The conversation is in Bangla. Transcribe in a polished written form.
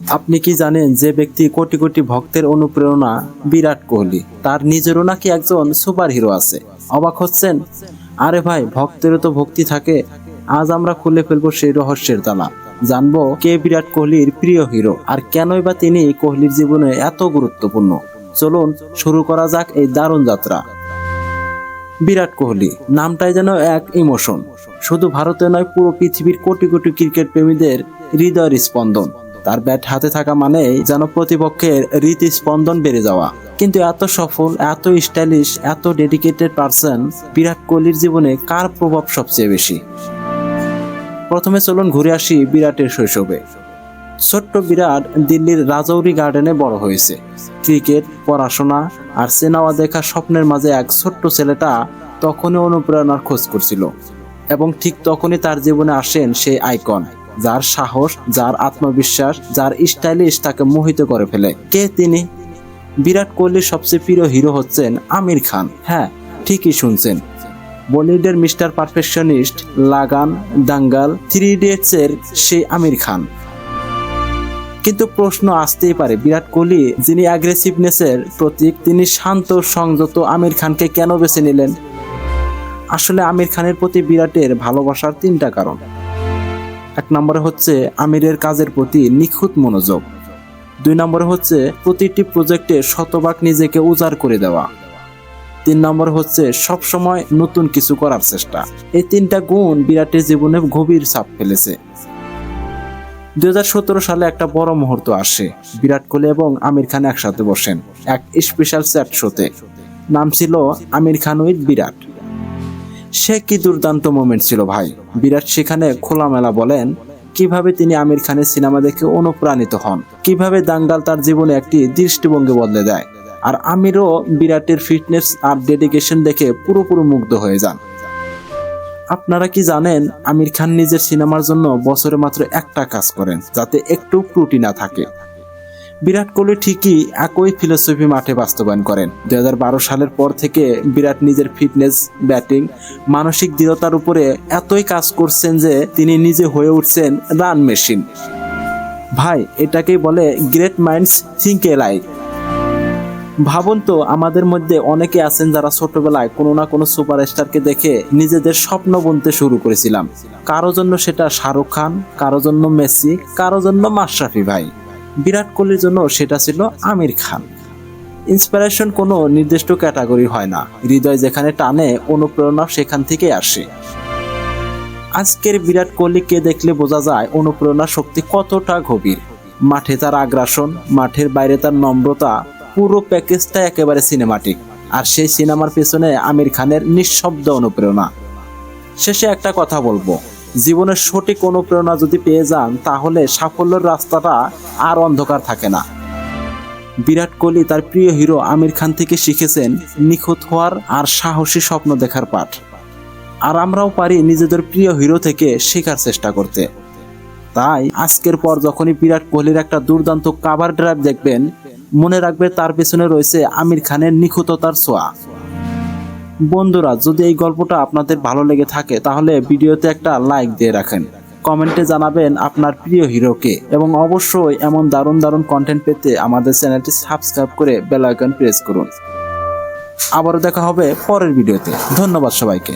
আপনি কি জানেন যে ব্যক্তি কোটি কোটি ভক্তের অনুপ্রেরণা বিরাট কোহলি, তার নিজেরও নাকি একজন সুপার হিরো আছে? অবাক হচ্ছেন? আরে ভাই, ভক্তেরও তো ভক্তি থাকে। আজ আমরা খুলে ফেলবো সেই রহস্যের তালা। জানবো কে বিরাট কোহলির প্রিয় হিরো আর কেনই বা তিনি কোহলির জীবনে এত গুরুত্বপূর্ণ। চলুন শুরু করা যাক এই দারুণ যাত্রা। বিরাট কোহলি নামটাই যেন এক ইমোশন। শুধু ভারতে নয়, পুরো পৃথিবীর কোটি কোটি ক্রিকেট প্রেমীদের হৃদয়ের স্পন্দন। তার ব্যাট হাতে থাকা মানে যেন প্রতিপক্ষের হৃদস্পন্দন বেড়ে যাওয়া। কিন্তু এত সফল, এত স্টাইলিশ, এত ডেডিকেটেড পারসন বিরাট কোহলির জীবনে কার প্রভাব সবচেয়ে বেশি? প্রথমে চলুন ঘুরে আসি বিরাটের শৈশবে। ছোট্ট বিরাট দিল্লির রাজৌরি গার্ডেনে বড় হয়েছে। ক্রিকেট, পড়াশোনা আর সিনেমা দেখা স্বপ্নের মাঝে এক ছোট্ট ছেলেটা তখনই অনুপ্রেরণার খোঁজ করছিল। এবং ঠিক তখনই তার জীবনে আসেন সেই আইকন, যার সাহস, যার আত্মবিশ্বাস, যার স্টাইলিশ তাকে মোহিত করে ফেলে। কে তিনি? বিরাট কোহলির সবচেয়ে প্রিয় হিরো হচ্ছেন আমির খান। হ্যাঁ, ঠিকই শুনছেন। বলিউডের মিস্টার পারফেকশনিস্ট, লাগান, দাঙ্গাল, 3 ইডিয়টস এর সেই আমির খান। কিন্তু প্রশ্ন আসতেই পারে, বিরাট কোহলি যিনি অ্যাগ্রেসিভনেসের প্রতীক, তিনি শান্ত সংযত আমির খানকে কেন বেছে নিলেন? আসলে আমির খানের প্রতি বিরাটের ভালোবাসার 3টা কারণ। 1 নম্বরে হচ্ছে আমিরের কাজের প্রতি নিখুঁত মনোযোগ। 2 নম্বরে হচ্ছে প্রতিটি প্রজেক্টে শতভাগ নিজেকে উজাড় করে দেওয়া। 3 নম্বরে হচ্ছে সবসময় নতুন কিছু করার চেষ্টা। এই 3টা গুণ বিরাটের জীবনে গভীর ছাপ ফেলেছে। 2017 সালে একটা বড় মুহূর্ত আসে। বিরাট কোহলি এবং আমির খান একসাথে বসেন এক স্পেশাল চ্যাট শোতে। নাম ছিল আমির খান উইথ বিরাট। সে কি দুর্দান্ত মোমেন্ট ছিল ভাই! বিরাট সেখানে খোলামেলা বলেন কিভাবে তিনি আমির খানের সিনেমা দেখে অনুপ্রাণিত হন, কিভাবে দাঙ্গাল তার জীবনে একটি দৃষ্টিভঙ্গি বদলে দেয়। আর আমিরও বিরাটের ফিটনেস আর ডেডিকেশন দেখে পুরোপুরি মুগ্ধ হয়ে যান। আপনারা কি জানেন, আমির খান নিজের সিনেমার জন্য বছরে মাত্র একটা কাজ করেন, যাতে একটু ত্রুটি না থাকে। বিরাট কোহলি ঠিকই একই ফিলোসফি মাঠে বাস্তবায়ন করেন। 2012 সালের পর থেকে বিরাট নিজের ফিটনেস, ব্যাটিং, মানসিক দৃঢ়তার উপরে এতই কাজ করছেন যে তিনি নিজে হয়ে উঠছেন রান মেশিন। ভাই, এটাকেই বলে গ্রেট মাইন্ডস থিঙ্ক এলাইক। ভাবুন তো, আমাদের মধ্যে অনেকে আছেন যারা ছোটবেলায় কোনো না কোনো সুপারস্টারকে দেখে নিজেদের স্বপ্ন বুনতে শুরু করেছিলাম। কারো জন্য সেটা শাহরুখ খান, কারো জন্য মেসি, কারো জন্য মাশরাফি ভাই। বিরাট কোহলির জন্য সেটা ছিল আমির খান। ইন্সপিরেশন কোনো নির্দিষ্ট ক্যাটাগরি হয় না, হৃদয় যেখানে টানে অনুপ্রেরণা সেখান থেকে আসে। আজকের বিরাট কোহলিকে দেখলে বোঝা যায় অনুপ্রেরণার শক্তি কতটা গভীর। মাঠে তার আগ্রাসন, মাঠের বাইরে তার নম্রতা, পুরো প্যাকেজটা একেবারে সিনেমাটিক। আর সেই সিনেমার পেছনে আমির খানের নিঃশব্দ অনুপ্রেরণা। শেষে একটা কথা বলবো, জীবনের সঠিক অনুপ্রেরণা যদি পেয়ে যান, তাহলে সাফল্যের রাস্তাটা আর অন্ধকার থাকে না। বিরাট কোহলি তার প্রিয় হিরো আমির খান থেকে শিখেছেন নিখুঁত হওয়ার আর সাহসী স্বপ্ন দেখার পাঠ। আর আমরাও পারি নিজেদের প্রিয় হিরো থেকে শেখার চেষ্টা করতে। তাই আজকের পর যখনই বিরাট কোহলির একটা দুর্দান্ত কাভার ড্রাইভ দেখবেন, মনে রাখবে তার পেছনে রয়েছে আমির খানের নিখুঁততার ছোঁয়া। বন্ধুরা, যদি এই গল্পটা আপনাদের ভালো লেগে থাকে তাহলে ভিডিওতে একটা লাইক দিয়ে রাখেন। কমেন্টে জানাবেন আপনার প্রিয় হিরোকে, এবং অবশ্যই এমন দারুণ দারুণ কন্টেন্ট পেতে আমাদের চ্যানেলটি সাবস্ক্রাইব করে বেল আইকন প্রেস করুন। আবারও দেখা হবে পরের ভিডিওতে। ধন্যবাদ সবাইকে।